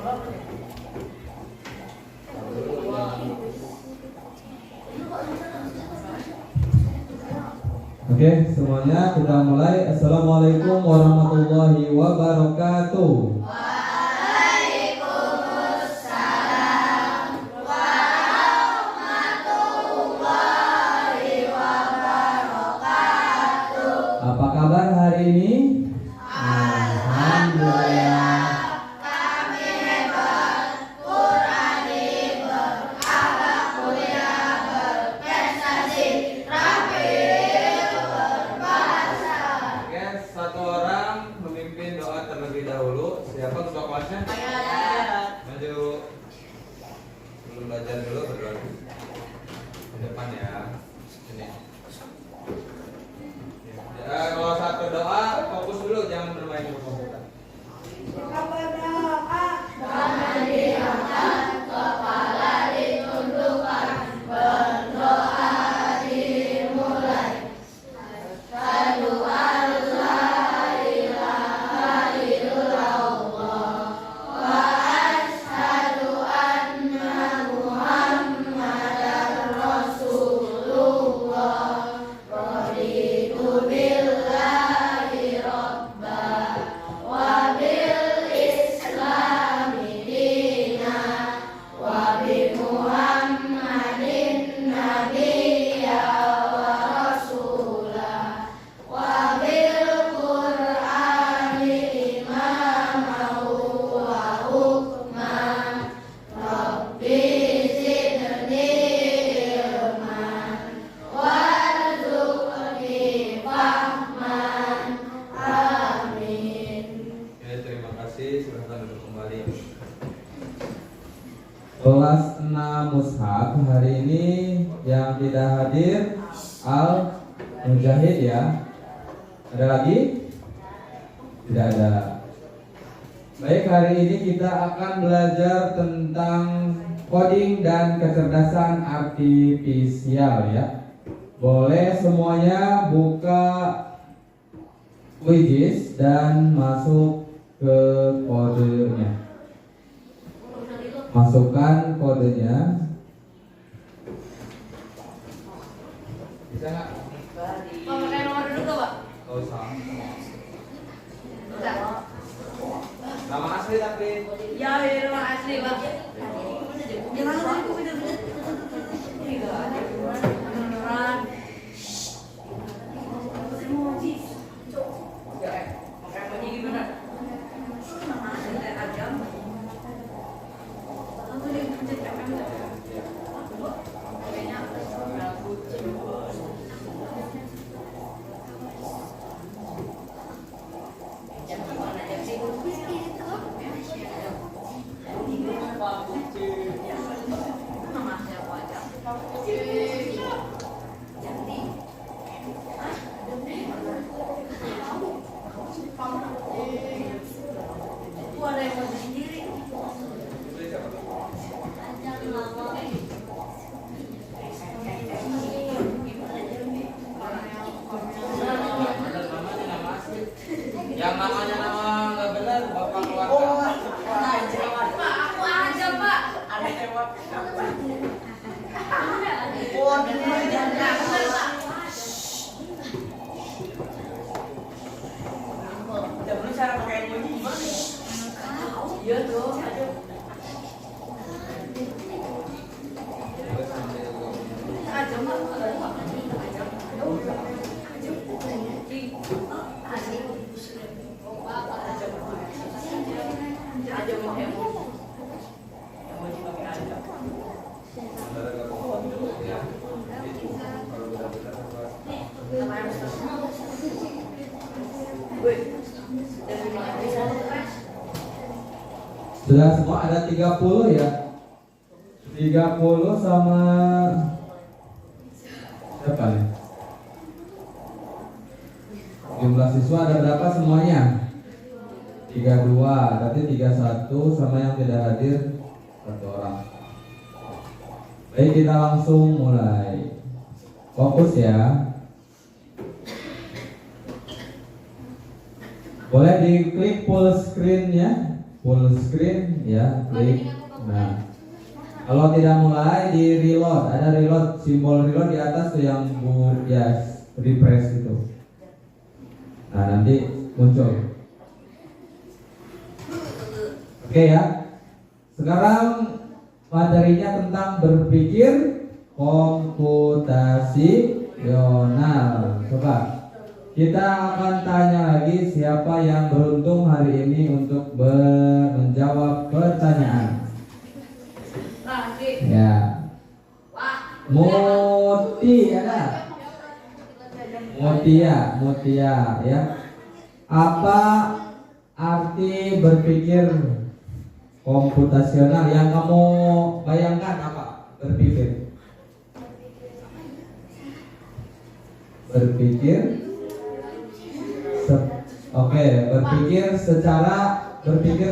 Oke, semuanya kita mulai. Assalamualaikum warahmatullahi wabarakatuh. Waalaikumsalam warahmatullahi wabarakatuh. Apa kabar hari ini? Alhamdulillah, kami hebat, Qurani berakhlak mulia, berprestasi, rampil, berbahasa. Oke, satu orang memimpin doa terlebih dahulu. Siapa ketua kelasnya? Maju. Belum belajar dulu berdoa. Di depan ya. Sini. Kalau satu doa fokus dulu, jangan bermain di komputer. Tangan diangkat, kepala ditundukkan, berdoa dimulai. Asyhadu an la ilaha illallah wa asyhadu anna Muhammadar Rasulullah. Raditu billahi rabba wa bil islami dina wa bi Muhammadin nabiyya wa rasulah wa bil Qur'ani imaman wa hukman. Rabbi zidni ilman warzuqni fahman. Amin. Oke, terima kasih. Silahkan duduk kembali. Kelas 6 Mushaf hari ini yang tidak hadir Al Mujahid ya. Ada lagi? Tidak ada. Baik, hari ini kita akan belajar tentang coding dan kecerdasan artifisial ya. Boleh semuanya buka Quizzes dan masuk ke kodenya. Masukkan kodenya. Bisa nggak? Pak, pakai nomor dulu tuh, Pak. Gak usah. Udah. Nama asli tapi. Ya, nomor asli, Pak. Jangan lupa aku bener-bener. Ini enggak ada. Beneran. Pakai bunyi gimana? Ajam. Aku dia pencet FM. Kayaknya Yang namanya nama nggak benar bapak keluarga. Pak, aku aja, Pak. Ada lewat. Oh, bener, Pak. Udah cara pakai emoji gimana? Iya dong, aja. Aja mah, aja mau emoji pakai aja. Sudah semua ada 30 ya. 30 sama siapa nih? Jumlah siswa ada berapa semuanya? 32, berarti 31 sama yang tidak hadir 1 orang. Baik, kita langsung mulai. Fokus ya. Boleh diklik full screen-nya full screen ya, klik. Nah, kalau tidak mulai di reload, ada reload, simbol reload di atas tuh yang ya refresh itu. Nah, nanti muncul. Oke ya. Sekarang materinya tentang berpikir komputasional. Coba kita akan tanya lagi siapa yang beruntung hari ini untuk menjawab pertanyaan. Ya. Muti ada? Mutia ya. Apa arti berpikir komputasional yang kamu bayangkan apa? Berpikir berpikir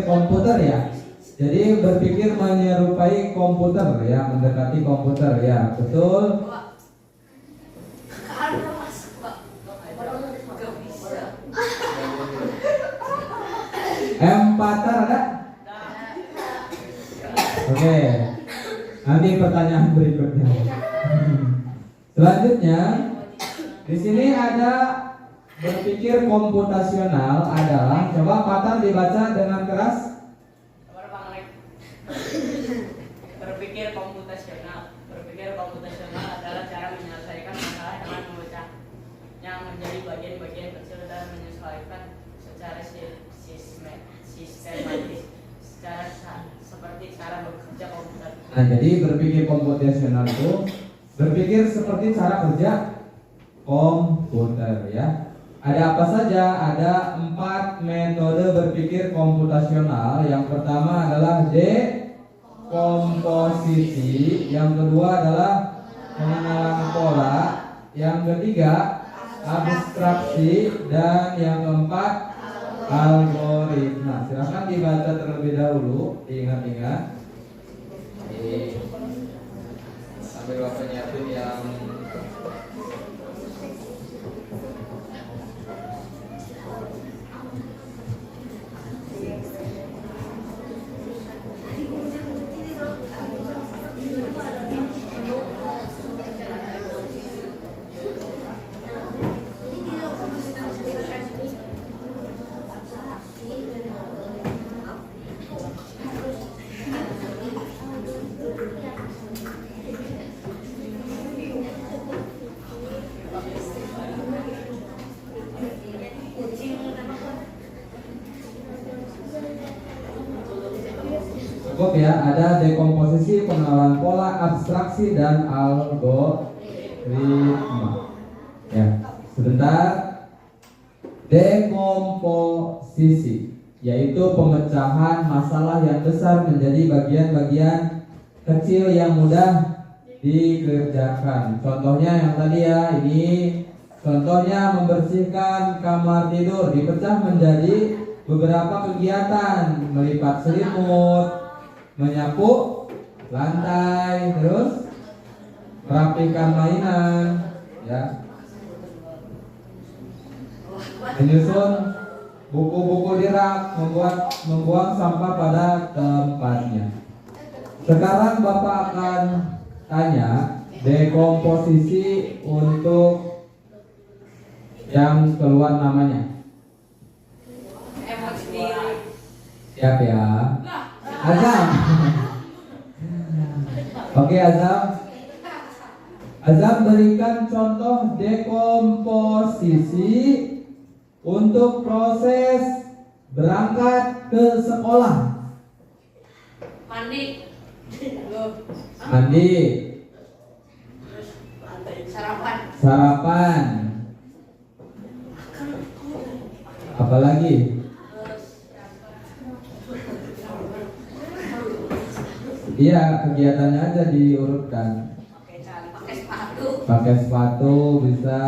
komputer ya. Jadi berpikir menyerupai komputer ya, mendekati komputer ya, betul. Empater ada? Oke. Nanti pertanyaan berikutnya. Selanjutnya di sini ada berpikir komputasional adalah, coba Patar dibaca dengan keras. Berpikir komputasional adalah cara menyelesaikan masalah dengan memecahnya menjadi bagian-bagian kecil dan menyesuaikan secara sistematis seperti cara bekerja komputer. Nah, jadi berpikir komputasional itu berpikir seperti cara kerja komputer ya. Ada apa saja? Ada 4 metode berpikir komputasional. Yang pertama adalah dekomposisi, yang kedua adalah pengenalan pola, yang ketiga abstraksi, dan yang keempat algoritma. Silahkan dibaca terlebih dahulu, diingat-ingat. Sambil Bapak nyiapin yang cukup ya. Ada dekomposisi, pengenalan pola, abstraksi, dan algoritma. Ya, sebentar. Dekomposisi yaitu pemecahan masalah yang besar menjadi bagian-bagian kecil yang mudah dikerjakan. Contohnya yang tadi ya, ini contohnya membersihkan kamar tidur dipecah menjadi beberapa kegiatan: melipat selimut, menyapu lantai, terus merapikan mainan, ya, menyusun buku-buku di rak, membuang sampah pada tempatnya. Sekarang Bapak akan tanya dekomposisi untuk yang keluar namanya. Siap ya. Azam. Oke Azam. Azam berikan contoh dekomposisi untuk proses berangkat ke sekolah. Mandi. Sarapan. Apalagi? Iya, kegiatannya aja diurutkan. Pakai sepatu bisa.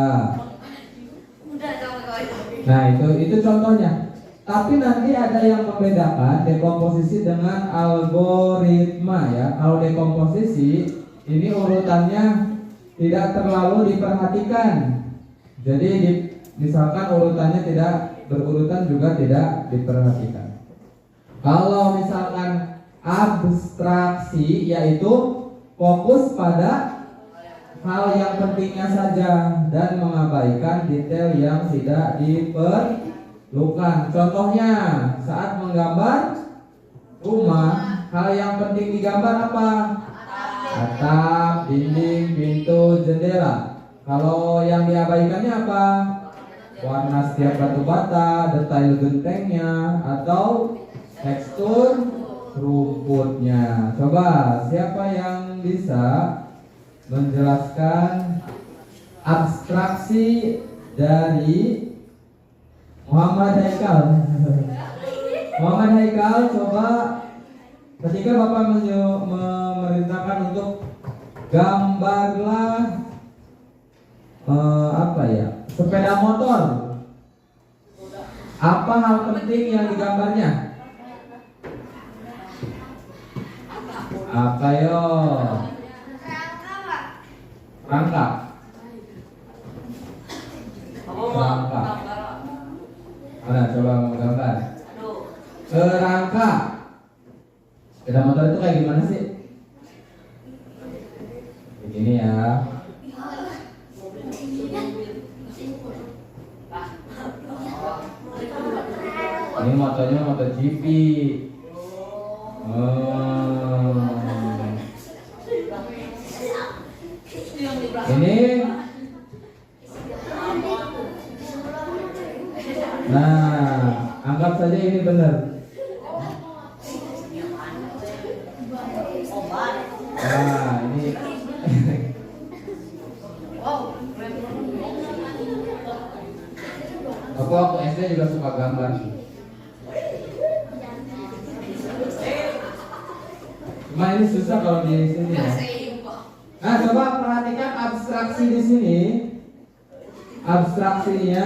Nah, itu contohnya. Tapi nanti ada yang membedakan dekomposisi dengan algoritma ya. Kalau dekomposisi ini urutannya tidak terlalu diperhatikan. Jadi misalkan urutannya tidak berurutan juga tidak diperhatikan. Kalau misalkan abstraksi yaitu fokus pada hal yang pentingnya saja dan mengabaikan detail yang tidak diperlukan. Contohnya saat menggambar rumah, hal yang penting digambar apa? Atap, dinding, pintu, jendela. Kalau yang diabaikannya apa? Warna setiap batu bata, detail gentengnya, atau tekstur rumputnya. Coba siapa yang bisa menjelaskan abstraksi dari Muhammad Haikal? Muhammad Haikal, coba ketika Bapak memerintahkan untuk gambarlah sepeda motor, apa hal penting yang digambarnya? Apa yo? Rangka. Rangka. Mana coba mau gambar? Kerangka. Sepeda motor itu kayak gimana sih? Begini ya. Ini motornya MotoGP. Ini. Nah, anggap saja ini benar. Nah, ini. Aku waktu SD juga suka gambar. Cuma ini susah kalau di sini ya. Nah, coba perhatikan abstraksi di sini. Abstraksinya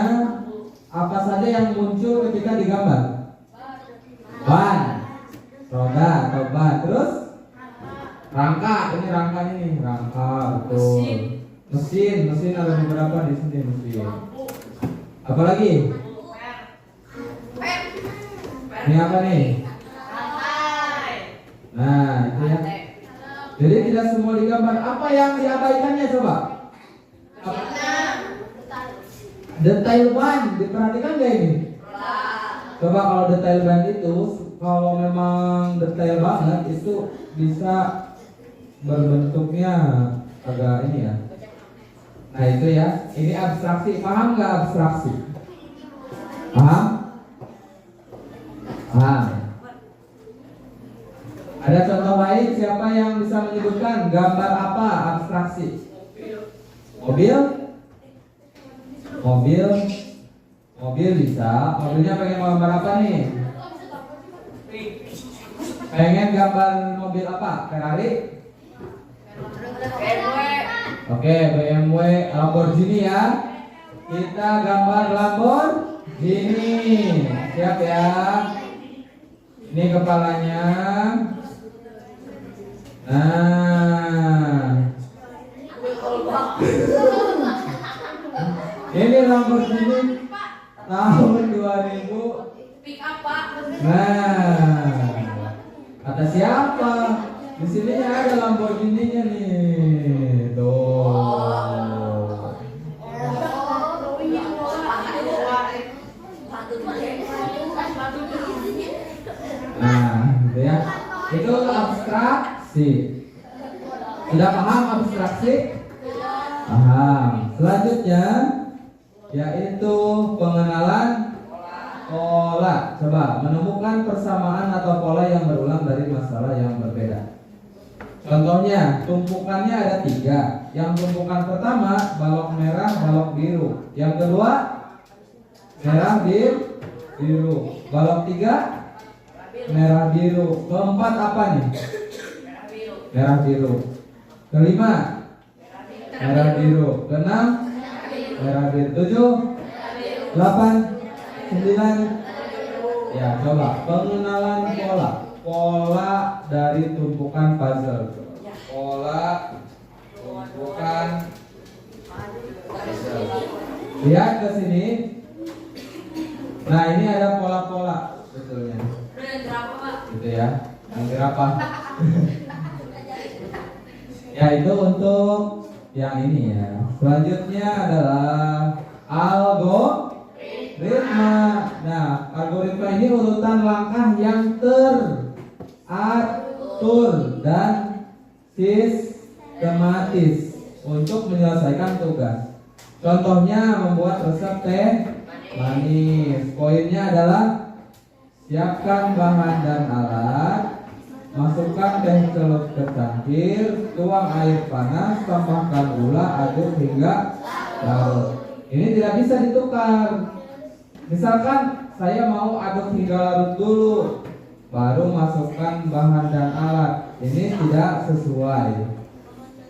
apa saja yang muncul ketika digambar? Ban, roda atau ban. Terus rangka, ini rangkanya nih, rangka, betul. Mesin ada beberapa di sini mesin. Apa lagi? Ini apa nih? Nah, itu ya. Jadi tidak semua digambar. Apa yang diabaikannya coba? Detail ban, diperhatikan gak ini? Coba kalau detail ban itu, kalau memang detail banget itu bisa berbentuknya agak ini ya. Nah itu ya, ini abstraksi. Paham nggak abstraksi? Paham? Paham. Ada contoh lain, siapa yang bisa menyebutkan gambar apa abstraksi? Mobil? Mobil bisa. Mobilnya pengen gambar apa nih? Pengen gambar mobil apa? Ferrari? Oke, BMW, Lamborghini ya. Kita gambar Lamborghini. Siap ya. Ini kepalanya. Nah. Ini Lamborghini tahun 2000. Pick up, Pak. Nah. Kata siapa? Di sini ada Lamborghini-nya nih. Tuh. Nah, gitu ya. Itu abstraksi. Sudah paham abstraksi? Paham. Selanjutnya yaitu pengenalan pola. Coba menemukan persamaan atau pola yang berulang dari masalah yang berbeda. Contohnya, tumpukannya ada 3. Yang tumpukan pertama balok merah, balok biru. Yang kedua merah, biru. Balok 3 merah, biru. Keempat apa nih? Merah, biru. Kelima merah, biru. Keenam merah, biru. 7, 8, 9. Ya, coba pengenalan pola dari tumpukan puzzle. Pola tumpukan puzzle. Lihat ke sini. Nah, ini ada pola-pola sebetulnya. Berapa, Pak? gitu ya. Hampir apa? Ya itu untuk yang ini ya. Selanjutnya adalah algoritma. Nah, algoritma ini urutan langkah yang teratur dan sistematis untuk menyelesaikan tugas. Contohnya membuat resep teh manis. Poinnya adalah siapkan bahan dan alat, masukkan teh ke cangkir, tuang air panas, tambahkan gula, aduk hingga larut. Ini tidak bisa ditukar. Misalkan saya mau aduk hingga larut dulu, baru masukkan bahan dan alat. Ini tidak sesuai.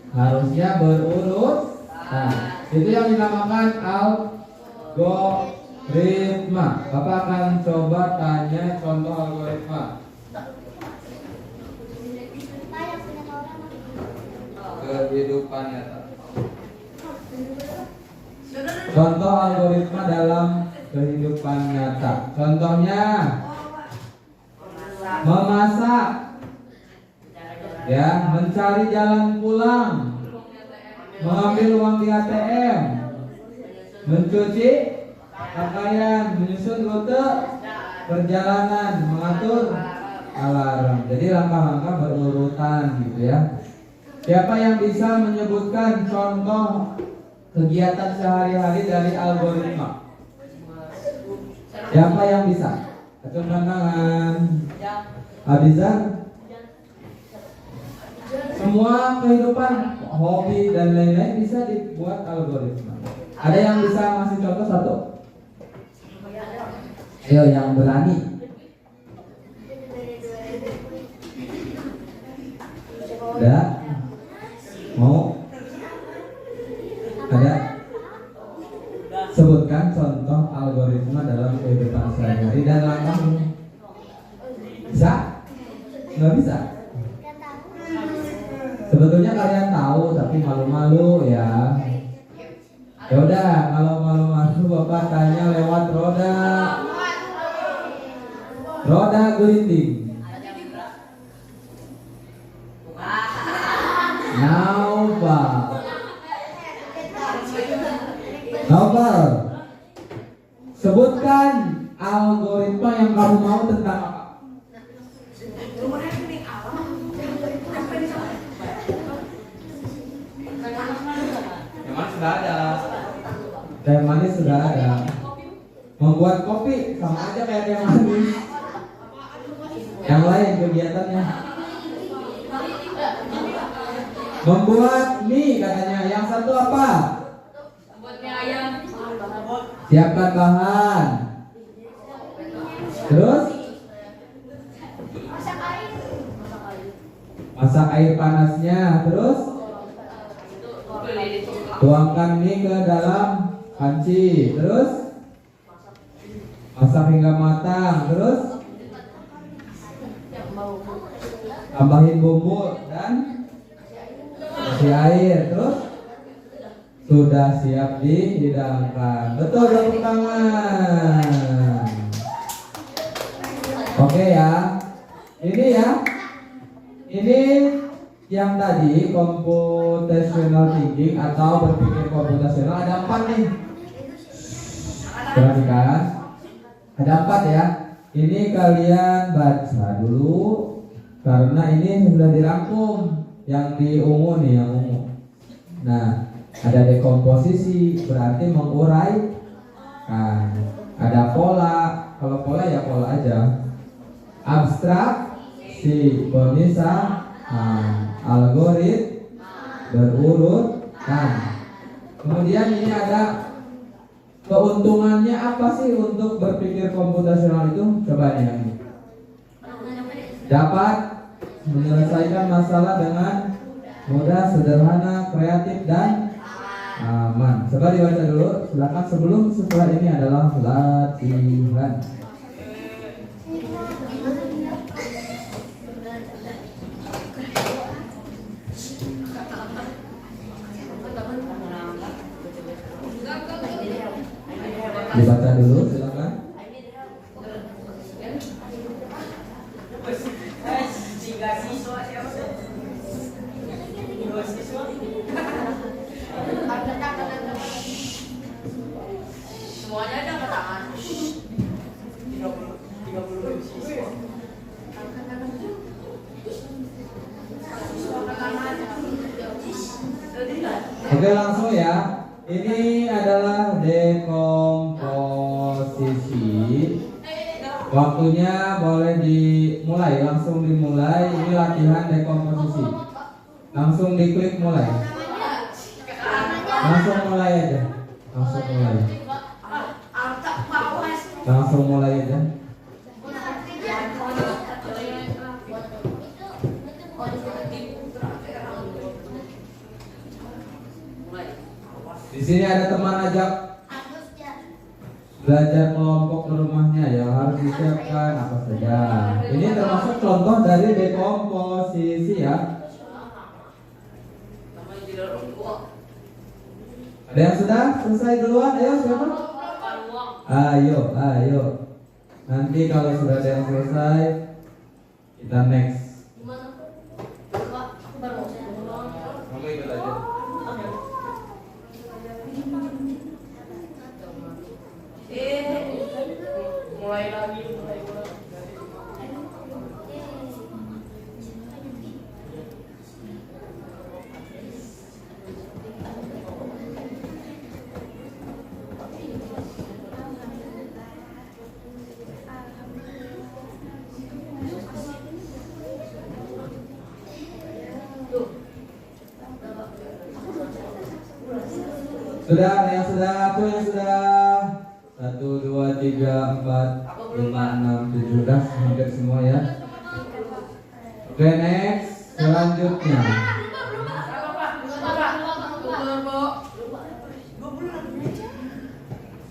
Harusnya berurut. Nah, itu yang dinamakan algoritma. Bapak akan coba tanya contoh algoritma. Kehidupan nyata. Contoh algoritma dalam kehidupan nyata. Contohnya memasak, ya, mencari jalan pulang, mengambil uang di ATM, mencuci pakaian, menyusun rute perjalanan, mengatur alarm. Jadi langkah-langkah berurutan gitu ya. Siapa yang bisa menyebutkan contoh kegiatan sehari-hari dari algoritma? Siapa yang bisa? Acungkan tangan. Abizar. Semua kehidupan, hobi dan lain-lain bisa dibuat algoritma. Ada yang bisa ngasih contoh satu? Ayo yang berani. Ada? Mau? Ada? Sebutkan contoh algoritma dalam kehidupan sehari-hari dan langkahnya. Bisa? Nggak bisa? Sebetulnya kalian tahu tapi malu-malu ya. Ya udah, kalau malu-malu Bapak tanya lewat roda gelinding. Novel. Sebutkan algoritma yang kamu mau tentang apa? Memang sudah ada. Teh manis sudah ada. Membuat kopi sama aja kayak teh manis. Yang lain kegiatannya. Membuat mie katanya. Yang satu apa? Membuat mie ayam. Siapkan bahan. Terus masak air panasnya. Terus tuangkan mie ke dalam panci. Terus masak hingga matang. Terus tambahin bumbu dan kasih air. Terus sudah siap dihidangkan. Betul, tepuk tangan. Oke ya. Ini ya. Ini yang tadi computational thinking atau berpikir komputasional ada 4 nih. Perhatikan. Ada 4 ya. Ini kalian baca dulu karena ini sudah dirangkum. Yang di ungu nih, yang ungu. Nah, ada dekomposisi berarti menguraikan. Ada pola, kalau pola ya pola aja. Abstraksi, pemisahan, algoritma, berurutan. Kemudian ini ada keuntungannya apa sih untuk berpikir komputasional itu? Coba nih yang ini. Dapat menyelesaikan masalah dengan mudah, sederhana, kreatif dan aman. Coba dibaca dulu. Silakan setelah ini adalah latihan. Dibaca dulu, silakan. 3 siswa siapa tuh? 2 siswa. Angkat tangan. Semuanya ada angkat tangan. 30 siswa. Angkat tangan. Oke, langsung ya. Ini adalah dekomposisi. Waktunya boleh dimulai, langsung dimulai. Ini latihan dekomposisi. Langsung diklik mulai. Langsung mulai aja. Langsung mulai. Langsung mulai aja. Di sini ada teman ajak belajar kelompok ke rumahnya ya, harus disiapkan apa saja. Ini termasuk contoh dari dekomposisi ya. Ada yang sudah selesai duluan? Ayo siapa? Ayo. Nanti kalau sudah ada yang selesai, kita next. Kamu ikut aja. Mulai lagi. Sudah, yang sudah, tuh yang sudah. 1, 2, 3, 4, 5, 6, 7 udah hampir semua ya. Oke, next selanjutnya.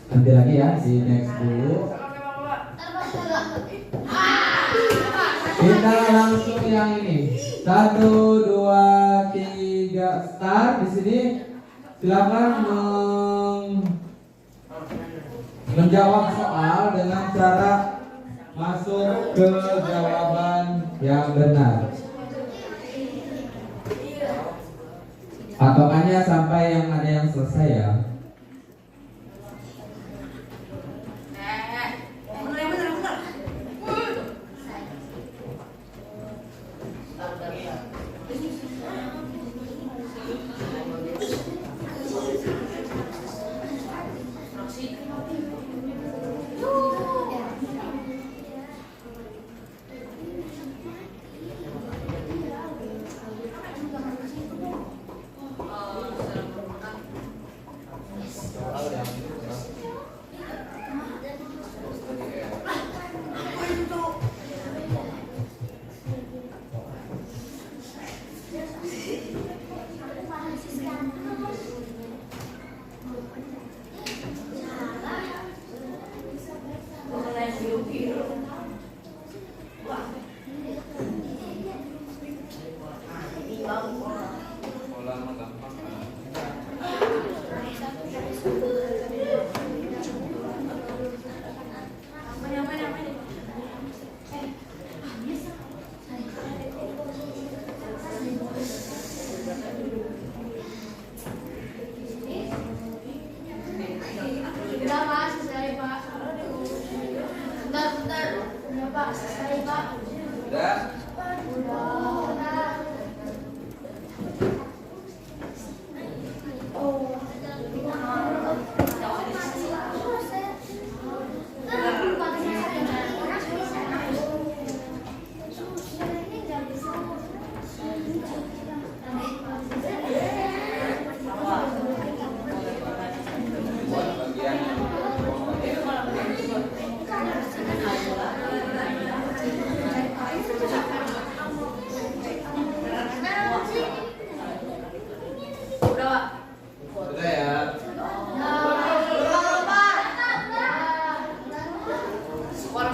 Nanti lagi ya, di next dulu. Kita langsung yang ini. 1, 2, 3, start di sini. Silakan menjawab soal dengan cara masuk ke jawaban yang benar. Patokannya sampai yang ada yang selesai ya.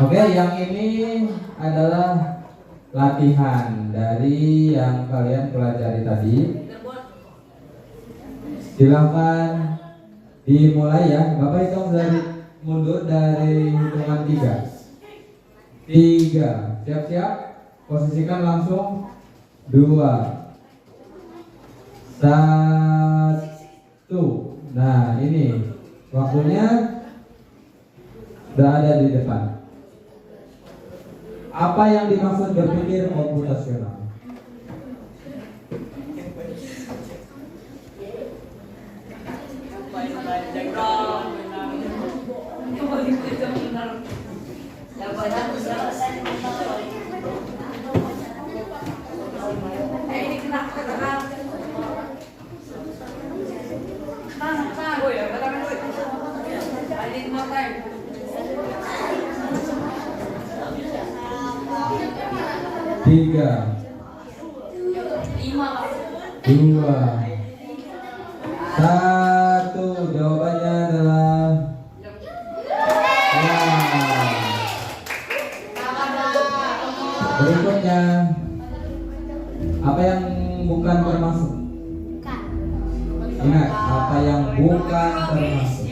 Oke, yang ini adalah latihan dari yang kalian pelajari tadi. Silakan dimulai ya. Bapak hitung dari mundur dari hitungan 3. 3. Siap-siap. posisikan langsung 2 1. Nah ini waktunya udah ada di depan. Apa yang dimaksud berpikir komputasional? Tiga, 2, 1. Jawabannya adalah ya. Berikutnya, apa yang bukan termasuk? Ingat, apa yang bukan termasuk?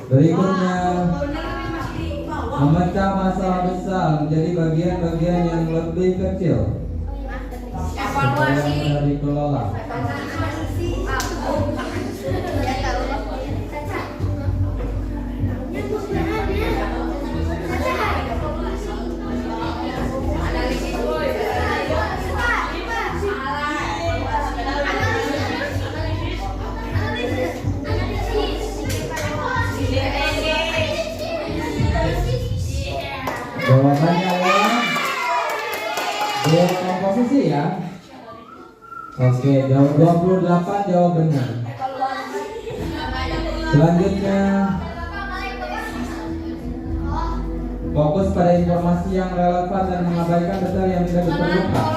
Berikutnya, memecah masalah besar menjadi bagian-bagian yang lebih kecil supaya mudah dikelola. Jawabannya adalah dekomposisi ya. Oke, jawab 28 jawab benar. Selanjutnya, fokus pada informasi yang relevan dan mengabaikan detail yang tidak diperlukan.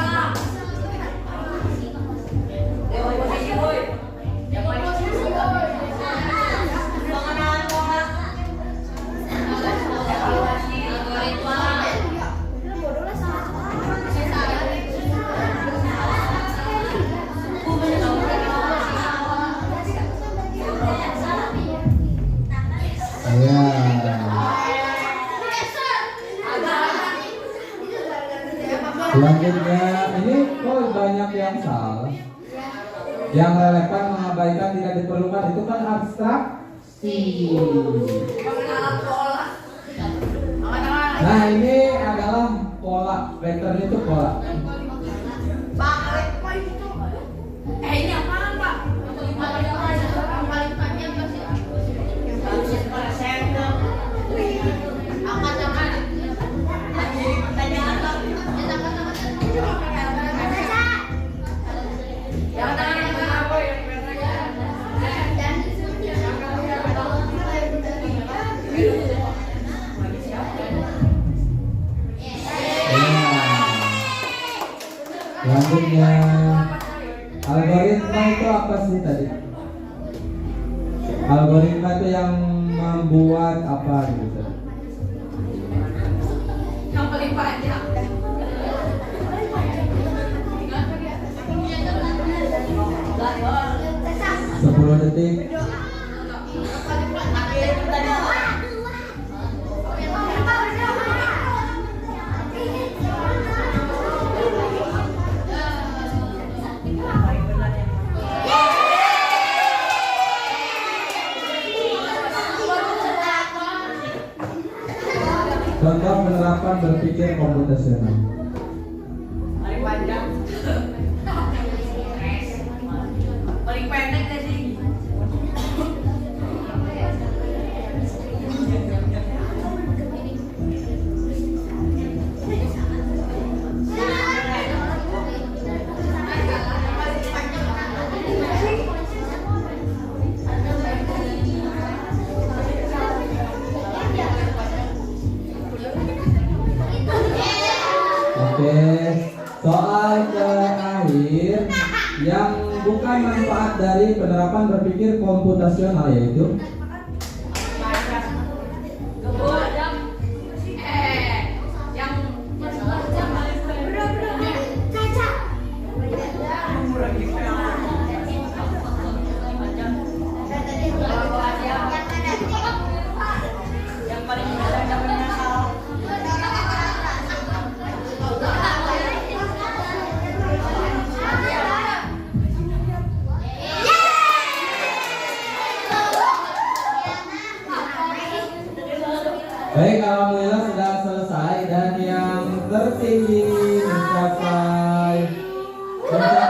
Ya. Selanjutnya, ini kok banyak yang salah. Yang relevan mengabaikan tidak diperlukan itu kan abstraksi. Nah ini adalah pola, vektor itu pola. Ini apaan Pak? Selanjutnya, algoritma itu apa sih tadi? Algoritma itu yang membuat apa gitu? Yang paling panjang. 10 detik. Contoh penerapan berpikir komputasional. Paling panjang. Paling pendek gak sih? Oke, soal ke terakhir yang bukan manfaat dari penerapan berpikir komputasional yaitu baik, alhamdulillah sudah selesai dan yang tertinggi mencapai Putra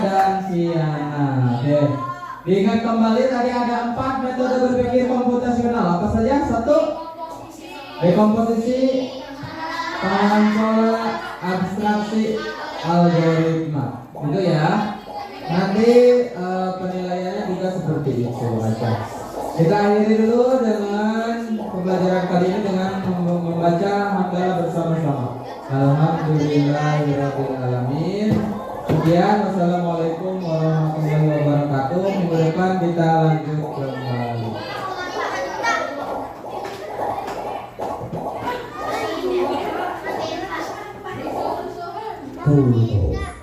dan Siana. Oke, diingat kembali tadi ada 4 metode berpikir komputasional. Apa saja? 1. Dekomposisi, pengalaman pola, abstraksi, algoritma. Itu ya. Nanti penilaiannya juga seperti itu aja. Kita akhiri dulu dengan pembelajaran kali ini dengan membaca hamdalah bersama-sama. Alhamdulillahirrahmanirrahim. Sekian, wassalamualaikum warahmatullahi wabarakatuh. Minggu depan kita lanjut kembali. Tuh.